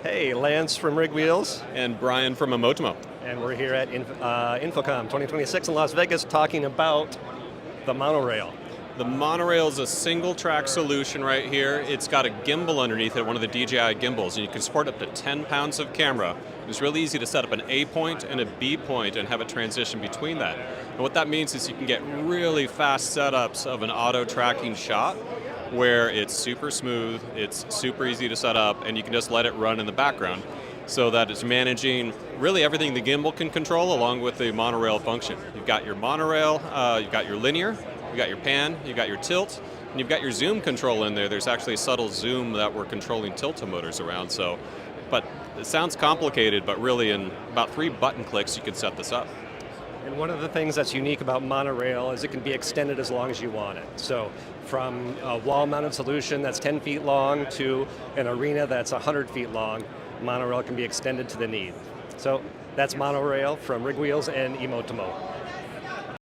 Hey, Lance from RigWheels. And Brian from Emotomo. And we're here at InfoComm 2026 in Las Vegas talking about the Monorail. The Monorail is a single track solution right here. It's got a gimbal underneath it, one of the DJI gimbals, and you can support up to 10 pounds of camera. It's really easy to set up an A point and a B point and have a transition between that. And what that means is you can get really fast setups of an auto tracking shot where it's super smooth, it's super easy to set up, and you can just let it run in the background so that it's managing really everything the gimbal can control along with the monorail function. You've got your monorail, you've got your linear, you've got your pan, you've got your tilt, and you've got your zoom control in there. There's actually a subtle zoom that we're controlling tilt motors around. So, but it sounds complicated, but really in about 3 button clicks you can set this up. And one of the things that's unique about Monorail is it can be extended as long as you want it. So from a wall-mounted solution that's 10 feet long to an arena that's 100 feet long, Monorail can be extended to the need. So that's Monorail from RigWheels and Emotomo.